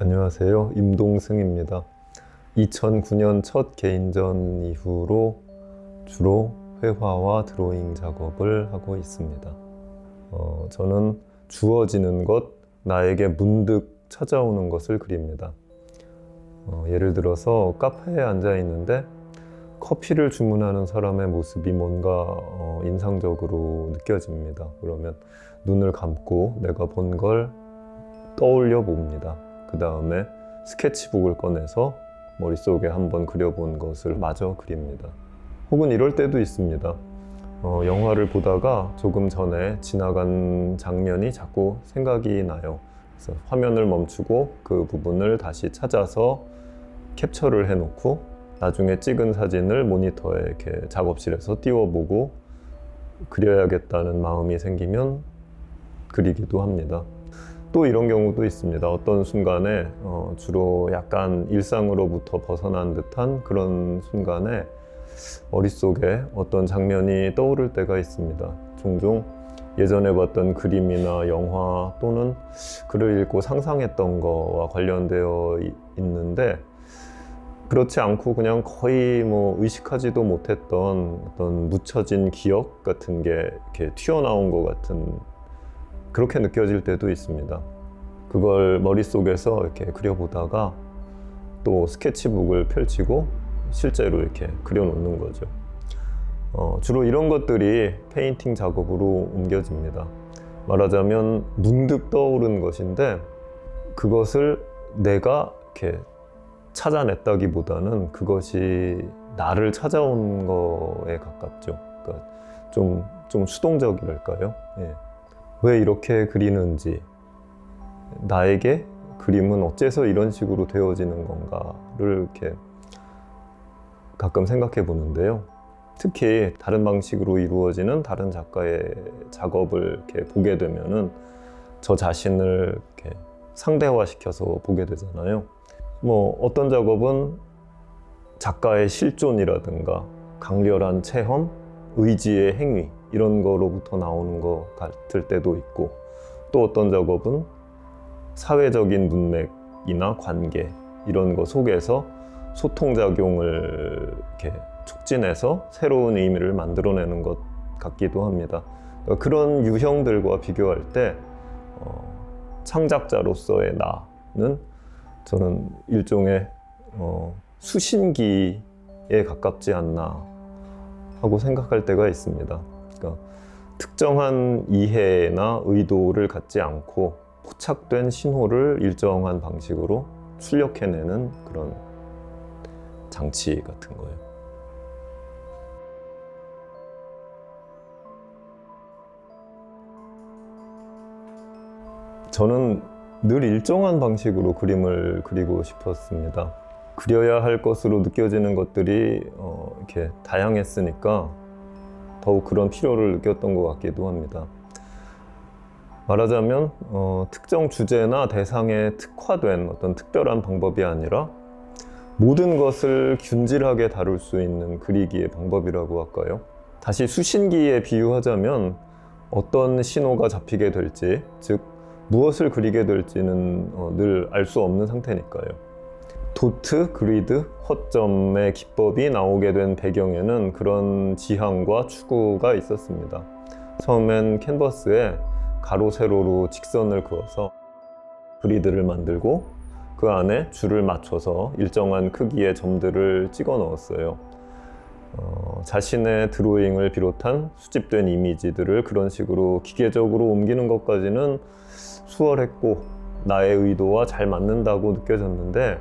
안녕하세요. 임동승입니다. 2009년 첫 개인전 이후로 주로 회화와 드로잉 작업을 하고 있습니다. 저는 주어지는 것, 나에게 문득 찾아오는 것을 그립니다. 예를 들어서 카페에 앉아 있는데 커피를 주문하는 사람의 모습이 뭔가 인상적으로 느껴집니다. 그러면 눈을 감고 내가 본 걸 떠올려 봅니다. 그 다음에 스케치북을 꺼내서 머릿속에 한번 그려본 것을 마저 그립니다. 혹은 이럴 때도 있습니다. 영화를 보다가 조금 전에 지나간 장면이 자꾸 생각이 나요. 그래서 화면을 멈추고 그 부분을 다시 찾아서 캡처를 해놓고 나중에 찍은 사진을 모니터에 이렇게 작업실에서 띄워보고 그려야겠다는 마음이 생기면 그리기도 합니다. 또 이런 경우도 있습니다. 어떤 순간에 주로 약간 일상으로부터 벗어난 듯한 그런 순간에 머릿속에 어떤 장면이 떠오를 때가 있습니다. 종종 예전에 봤던 그림이나 영화 또는 글을 읽고 상상했던 거와 관련되어 있는데 그렇지 않고 그냥 거의 의식하지도 못했던 어떤 묻혀진 기억 같은 게 이렇게 튀어나온 것 같은 그렇게 느껴질 때도 있습니다. 그걸 머릿속에서 이렇게 그려보다가 또 스케치북을 펼치고 실제로 이렇게 그려놓는 거죠. 주로 이런 것들이 페인팅 작업으로 옮겨집니다. 말하자면 문득 떠오른 것인데 그것을 내가 이렇게 찾아냈다기보다는 그것이 나를 찾아온 거에 가깝죠. 그러니까 좀 수동적이랄까요? 예. 왜 이렇게 그리는지, 나에게 그림은 어째서 이런 식으로 되어지는 건가를 이렇게 가끔 생각해 보는데요. 특히 다른 방식으로 이루어지는 다른 작가의 작업을 이렇게 보게 되면은 저 자신을 이렇게 상대화시켜서 보게 되잖아요. 어떤 작업은 작가의 실존이라든가 강렬한 체험, 의지의 행위 이런 거로부터 나오는 것 같을 때도 있고 또 어떤 작업은 사회적인 문맥이나 관계 이런 거 속에서 소통작용을 이렇게 촉진해서 새로운 의미를 만들어내는 것 같기도 합니다. 그러니까 그런 유형들과 비교할 때 창작자로서의 나는 저는 일종의 수신기에 가깝지 않나 하고 생각할 때가 있습니다. 그러니까 특정한 이해나 의도를 갖지 않고 포착된 신호를 일정한 방식으로 출력해내는 그런 장치 같은 거예요. 저는 늘 일정한 방식으로 그림을 그리고 싶었습니다. 그려야 할 것으로 느껴지는 것들이 이렇게 다양했으니까 더욱 그런 필요를 느꼈던 것 같기도 합니다. 말하자면 특정 주제나 대상에 특화된 어떤 특별한 방법이 아니라 모든 것을 균질하게 다룰 수 있는 그리기의 방법이라고 할까요? 다시 수신기에 비유하자면 어떤 신호가 잡히게 될지, 즉 무엇을 그리게 될지는 늘 알 수 없는 상태니까요. 도트, 그리드, 허점의 기법이 나오게 된 배경에는 그런 지향과 추구가 있었습니다. 처음엔 캔버스에 가로 세로로 직선을 그어서 그리드를 만들고 그 안에 줄을 맞춰서 일정한 크기의 점들을 찍어 넣었어요. 자신의 드로잉을 비롯한 수집된 이미지들을 그런 식으로 기계적으로 옮기는 것까지는 수월했고 나의 의도와 잘 맞는다고 느껴졌는데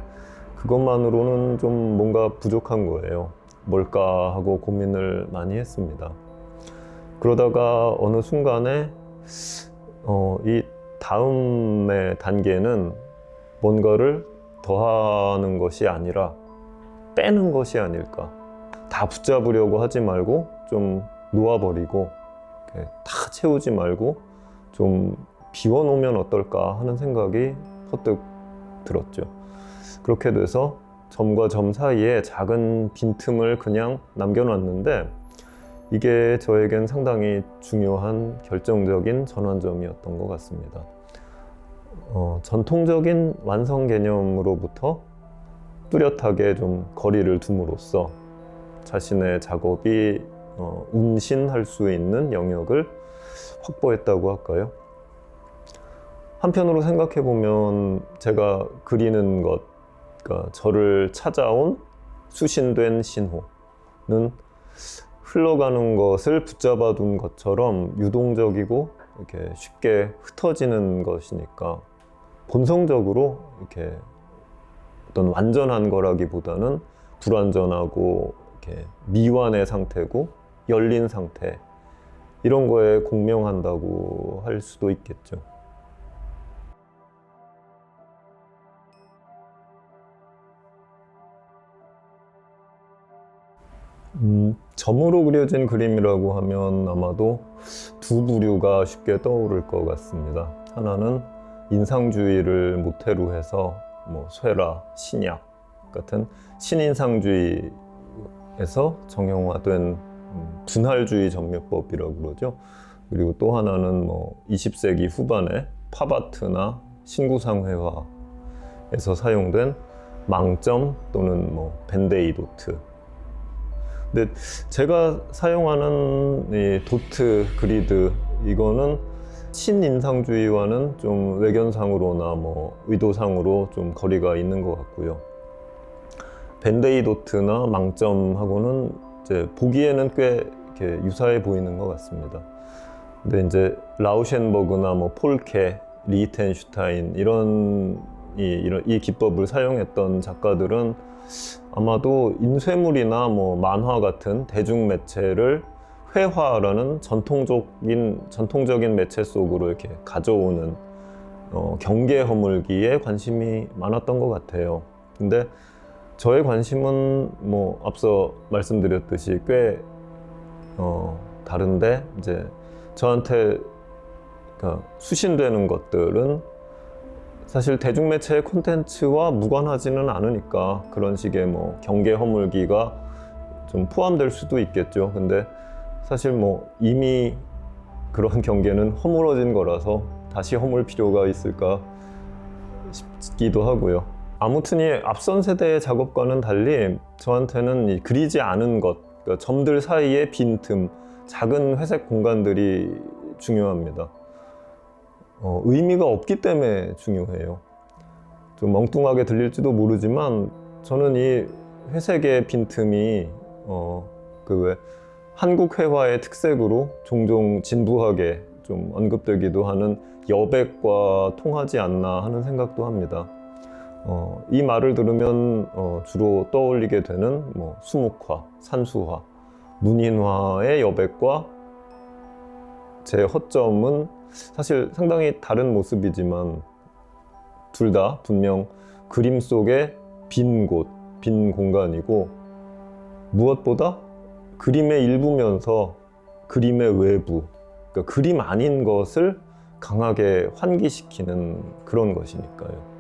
그것만으로는 좀 뭔가 부족한 거예요. 뭘까 하고 고민을 많이 했습니다. 그러다가 어느 순간에 이 다음의 단계는 뭔가를 더하는 것이 아니라 빼는 것이 아닐까. 다 붙잡으려고 하지 말고 좀 놓아버리고 다 채우지 말고 좀 비워놓으면 어떨까 하는 생각이 퍼뜩 들었죠. 그렇게 돼서 점과 점 사이에 작은 빈틈을 그냥 남겨놨는데 이게 저에겐 상당히 중요한 결정적인 전환점이었던 것 같습니다. 전통적인 완성 개념으로부터 뚜렷하게 좀 거리를 둠으로써 자신의 작업이 운신할 수 있는 영역을 확보했다고 할까요? 한편으로 생각해 보면 제가 그리는 것, 그러니까 저를 찾아온 수신된 신호는 흘러가는 것을 붙잡아 둔 것처럼 유동적이고 이렇게 쉽게 흩어지는 것이니까 본성적으로 이렇게 어떤 완전한 거라기보다는 불완전하고 이렇게 미완의 상태고 열린 상태, 이런 거에 공명한다고 할 수도 있겠죠. 점으로 그려진 그림이라고 하면 아마도 두 부류가 쉽게 떠오를 것 같습니다. 하나는 인상주의를 모태로 해서 쇠라, 신약 같은 신인상주의에서 정형화된 분할주의 점묘법이라고 그러죠. 그리고 또 하나는 20세기 후반에 팝아트나 신구상회화에서 사용된 망점 또는 밴데이 도트. 근데 제가 사용하는 이 도트 그리드, 이거는 신인상주의와는 좀 외견상으로나 의도상으로 좀 거리가 있는 것 같고요. 밴데이 도트나 망점하고는 이제 보기에는 꽤 이렇게 유사해 보이는 것 같습니다. 근데 이제 라우셴버그나 폴케, 리히텐슈타인 이 기법을 사용했던 작가들은 아마도 인쇄물이나 만화 같은 대중 매체를 회화라는 전통적인 매체 속으로 이렇게 가져오는 경계 허물기에 관심이 많았던 것 같아요. 근데 저의 관심은 앞서 말씀드렸듯이 꽤 다른데, 이제 저한테 수신되는 것들은 사실 대중매체의 콘텐츠와 무관하지는 않으니까 그런 식의 경계 허물기가 좀 포함될 수도 있겠죠. 근데 사실 이미 그런 경계는 허물어진 거라서 다시 허물 필요가 있을까 싶기도 하고요. 아무튼 이 앞선 세대의 작업과는 달리 저한테는 이 그리지 않은 것, 그러니까 점들 사이의 빈틈, 작은 회색 공간들이 중요합니다. 의미가 없기 때문에 중요해요. 좀 엉뚱하게 들릴지도 모르지만 저는 이 회색의 빈틈이 한국 회화의 특색으로 종종 진부하게 좀 언급되기도 하는 여백과 통하지 않나 하는 생각도 합니다. 이 말을 들으면 주로 떠올리게 되는 수묵화, 산수화, 문인화의 여백과 제 허점은 사실 상당히 다른 모습이지만 둘 다 분명 그림 속의 빈 곳, 빈 공간이고, 무엇보다 그림의 일부면서 그림의 외부, 그러니까 그림 아닌 것을 강하게 환기시키는 그런 것이니까요.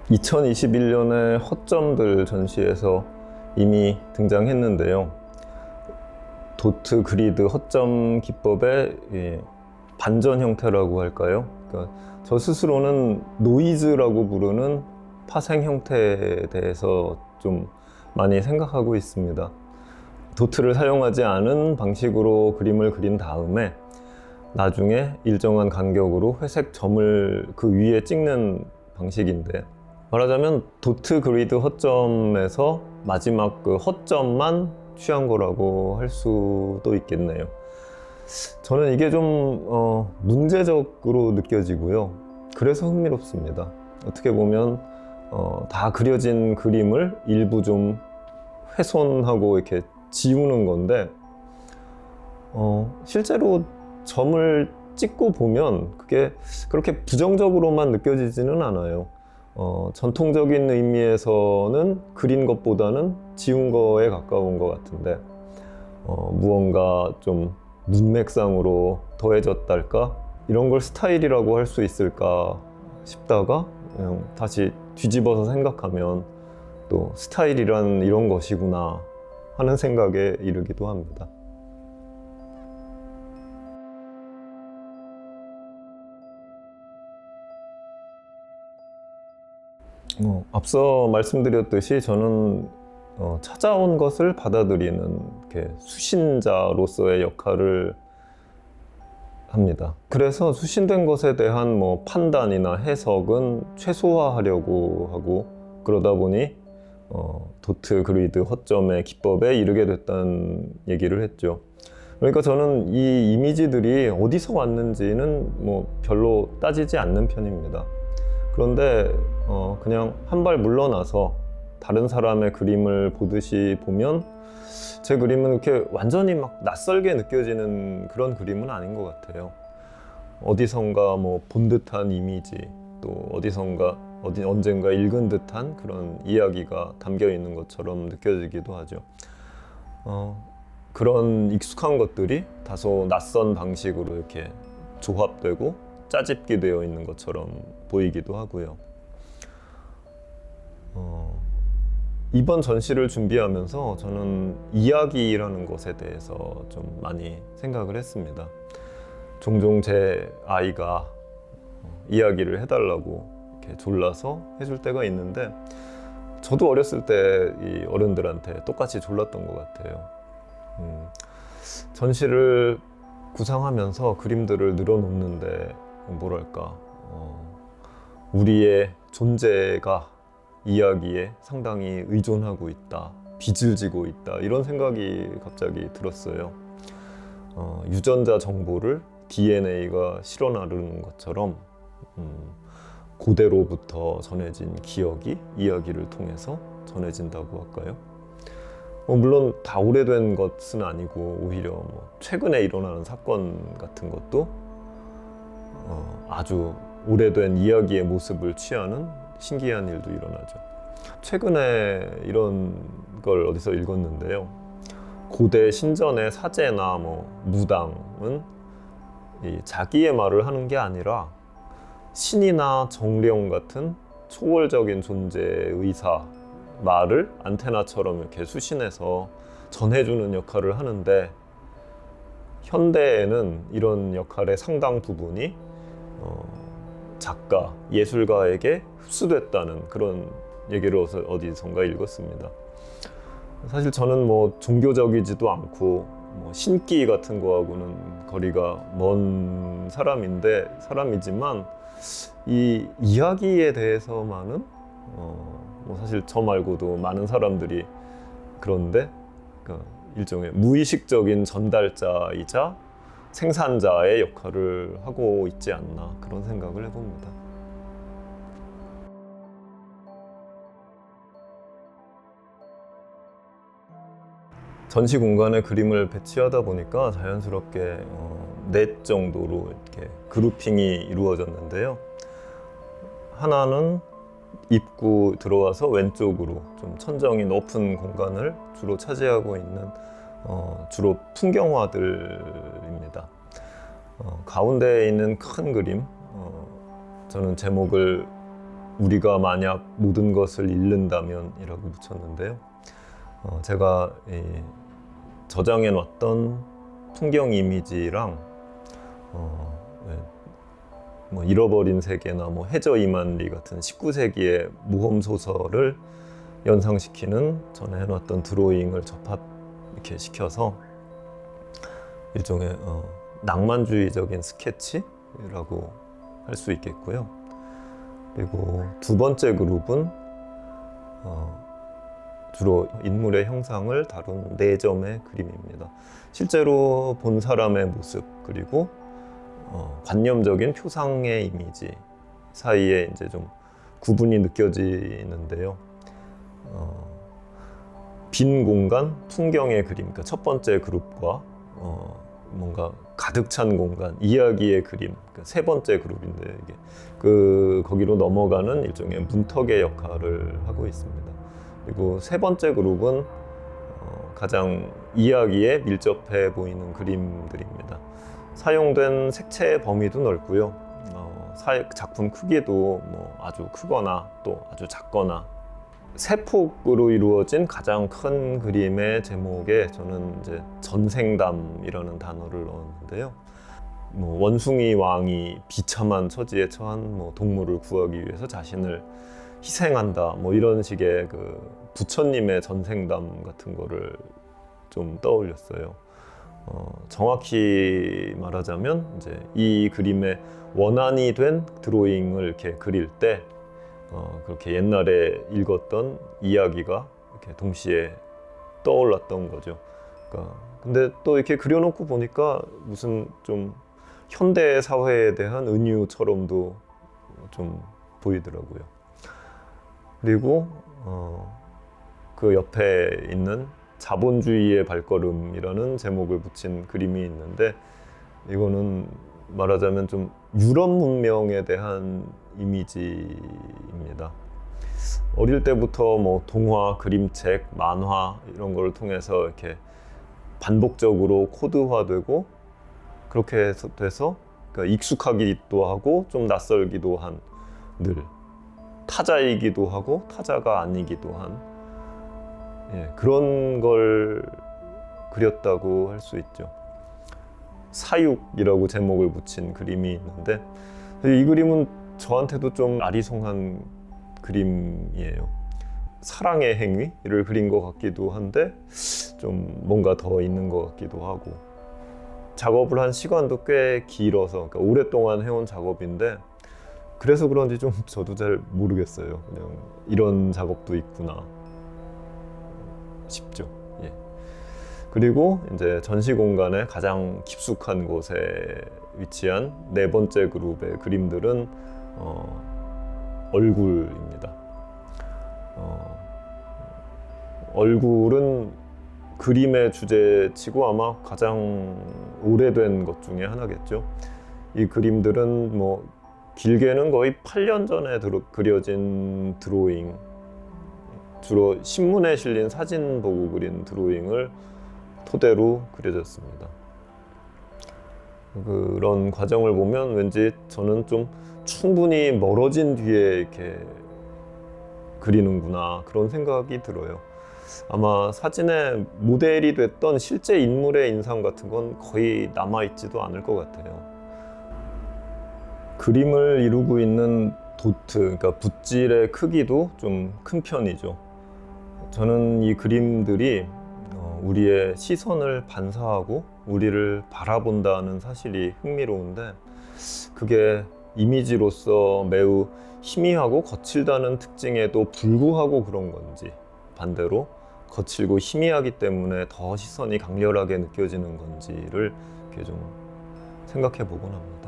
(2021년에) 허점들 전시에서 이미 등장했는데요. 도트 그리드 허점 기법의 반전 형태라고 할까요? 그러니까 저 스스로는 노이즈라고 부르는 파생 형태에 대해서 좀 많이 생각하고 있습니다. 도트를 사용하지 않은 방식으로 그림을 그린 다음에 나중에 일정한 간격으로 회색 점을 그 위에 찍는 방식인데, 말하자면 도트 그리드 허점에서 마지막 그 허점만 취한 거라고 할 수도 있겠네요. 저는 이게 좀 문제적으로 느껴지고요. 그래서 흥미롭습니다. 어떻게 보면 다 그려진 그림을 일부 좀 훼손하고 이렇게 지우는 건데, 실제로 점을 찍고 보면 그게 그렇게 부정적으로만 느껴지지는 않아요. 전통적인 의미에서는 그린 것보다는 지운 거에 가까운 것 같은데, 무언가 좀 문맥상으로 더해졌달까? 이런 걸 스타일이라고 할 수 있을까 싶다가 그냥 다시 뒤집어서 생각하면 또 스타일이란 이런 것이구나 하는 생각에 이르기도 합니다. 앞서 말씀드렸듯이 저는 찾아온 것을 받아들이는 이렇게 수신자로서의 역할을 합니다. 그래서 수신된 것에 대한 판단이나 해석은 최소화하려고 하고, 그러다 보니 도트, 그리드, 허점의 기법에 이르게 됐다는 얘기를 했죠. 그러니까 저는 이 이미지들이 어디서 왔는지는 별로 따지지 않는 편입니다. 그런데 그냥 한 발 물러나서 다른 사람의 그림을 보듯이 보면 제 그림은 이렇게 완전히 막 낯설게 느껴지는 그런 그림은 아닌 것 같아요. 어디선가 본 듯한 이미지, 또 언젠가 읽은 듯한 그런 이야기가 담겨 있는 것처럼 느껴지기도 하죠. 그런 익숙한 것들이 다소 낯선 방식으로 이렇게 조합되고 짜집기 되어 있는 것처럼 보이기도 하고요. 이번 전시를 준비하면서 저는 이야기라는 것에 대해서 좀 많이 생각을 했습니다. 종종 제 아이가 이야기를 해달라고 이렇게 졸라서 해줄 때가 있는데, 저도 어렸을 때 이 어른들한테 똑같이 졸랐던 것 같아요. 전시를 구상하면서 그림들을 늘어놓는데 우리의 존재가 이야기에 상당히 의존하고 있다, 빚을 지고 있다, 이런 생각이 갑자기 들었어요. 유전자 정보를 DNA가 실어 나르는 것처럼 고대로부터 전해진 기억이 이야기를 통해서 전해진다고 할까요? 물론 다 오래된 것은 아니고 오히려 최근에 일어나는 사건 같은 것도 아주 오래된 이야기의 모습을 취하는 신기한 일도 일어나죠. 최근에 이런 걸 어디서 읽었는데요. 고대 신전의 사제나 무당은 자기의 말을 하는 게 아니라 신이나 정령 같은 초월적인 존재의 의사, 말을 안테나처럼 이렇게 수신해서 전해주는 역할을 하는데, 현대에는 이런 역할의 상당 부분이 작가, 예술가에게 흡수됐다는 그런 얘기를 어디선가 읽었습니다. 사실 저는 종교적이지도 않고 신기 같은 거하고는 거리가 먼 사람이지만 이 이야기에 대해서만은 사실 저 말고도 많은 사람들이 그런데 일종의 무의식적인 전달자이자 생산자의 역할을 하고 있지 않나, 그런 생각을 해봅니다. 전시 공간에 그림을 배치하다 보니까 자연스럽게 넷 정도로 이렇게 그루핑이 이루어졌는데요. 하나는 입구 들어와서 왼쪽으로 좀 천정이 높은 공간을 주로 차지하고 있는 주로 풍경화들입니다. 가운데에 있는 큰 그림, 저는 제목을 우리가 만약 모든 것을 잃는다면 이라고 붙였는데요. 제가 저장해 놨던 풍경 이미지랑 잃어버린 세계나 해저 이만리 같은 19세기의 모험 소설을 연상시키는 전에 해놨던 드로잉을 접합 이렇게 시켜서 일종의 낭만주의적인 스케치라고 할 수 있겠고요. 그리고 두 번째 그룹은 주로 인물의 형상을 다룬 4점의 그림입니다. 실제로 본 사람의 모습, 그리고 관념적인 표상의 이미지 사이에 이제 좀 구분이 느껴지는데요. 빈 공간, 풍경의 그림, 그러니까 첫 번째 그룹과 뭔가 가득 찬 공간, 이야기의 그림, 그러니까 세 번째 그룹인데 거기로 넘어가는 일종의 문턱의 역할을 하고 있습니다. 그리고 세 번째 그룹은 가장 이야기에 밀접해 보이는 그림들입니다. 사용된 색채의 범위도 넓고요. 작품 크기도 아주 크거나 또 아주 작거나, 세폭으로 이루어진 가장 큰 그림의 제목에 저는 이제 전생담이라는 단어를 넣었는데요. 원숭이 왕이 비참한 처지에 처한 동물을 구하기 위해서 자신을 희생한다 뭐 이런 식의 그 부처님의 전생담 같은 거를 좀 떠올렸어요. 정확히 말하자면 이제 이 그림의 원안이 된 드로잉을 이렇게 그릴 때 그렇게 옛날에 읽었던 이야기가 이렇게 동시에 떠올랐던 거죠. 그러니까 근데 또 이렇게 그려놓고 보니까 무슨 좀 현대 사회에 대한 은유처럼도 좀 보이더라고요. 그리고 그 옆에 있는 자본주의의 발걸음이라는 제목을 붙인 그림이 있는데, 이거는 말하자면 좀 유럽 문명에 대한 이미지입니다. 어릴 때부터 뭐 동화, 그림책, 만화 이런 걸 통해서 이렇게 반복적으로 코드화되고 그렇게 돼서 그러니까 익숙하기도 하고 좀 낯설기도 한, 늘 타자이기도 하고 타자가 아니기도 한, 그런 걸 그렸다고 할 수 있죠. 사육이라고 제목을 붙인 그림이 있는데, 이 그림은 저한테도 좀 아리송한 그림이에요. 사랑의 행위를 그린 것 같기도 한데 좀 뭔가 더 있는 것 같기도 하고, 작업을 한 시간도 꽤 길어서, 그러니까 오랫동안 해온 작업인데 그래서 그런지 좀 저도 잘 모르겠어요. 그냥 이런 작업도 있구나 싶죠. 그리고 이제 전시 공간의 가장 깊숙한 곳에 위치한 네 번째 그룹의 그림들은 얼굴입니다. 얼굴은 그림의 주제치고 아마 가장 오래된 것 중에 하나겠죠. 이 그림들은 뭐 길게는 거의 8년 전에 그려진 드로잉, 주로 신문에 실린 사진 보고 그린 드로잉을 토대로 그려졌습니다. 그런 과정을 보면 왠지 저는 좀 충분히 멀어진 뒤에 이렇게 그리는구나 그런 생각이 들어요. 아마 사진에 모델이 됐던 실제 인물의 인상 같은 건 거의 남아있지도 않을 것 같아요. 그림을 이루고 있는 도트, 그러니까 붓질의 크기도 좀 큰 편이죠. 저는 이 그림들이 우리의 시선을 반사하고 우리를 바라본다는 사실이 흥미로운데, 그게 이미지로서 매우 희미하고 거칠다는 특징에도 불구하고 그런 건지, 반대로 거칠고 희미하기 때문에 더 시선이 강렬하게 느껴지는 건지를 이렇게 좀 생각해 보곤 합니다.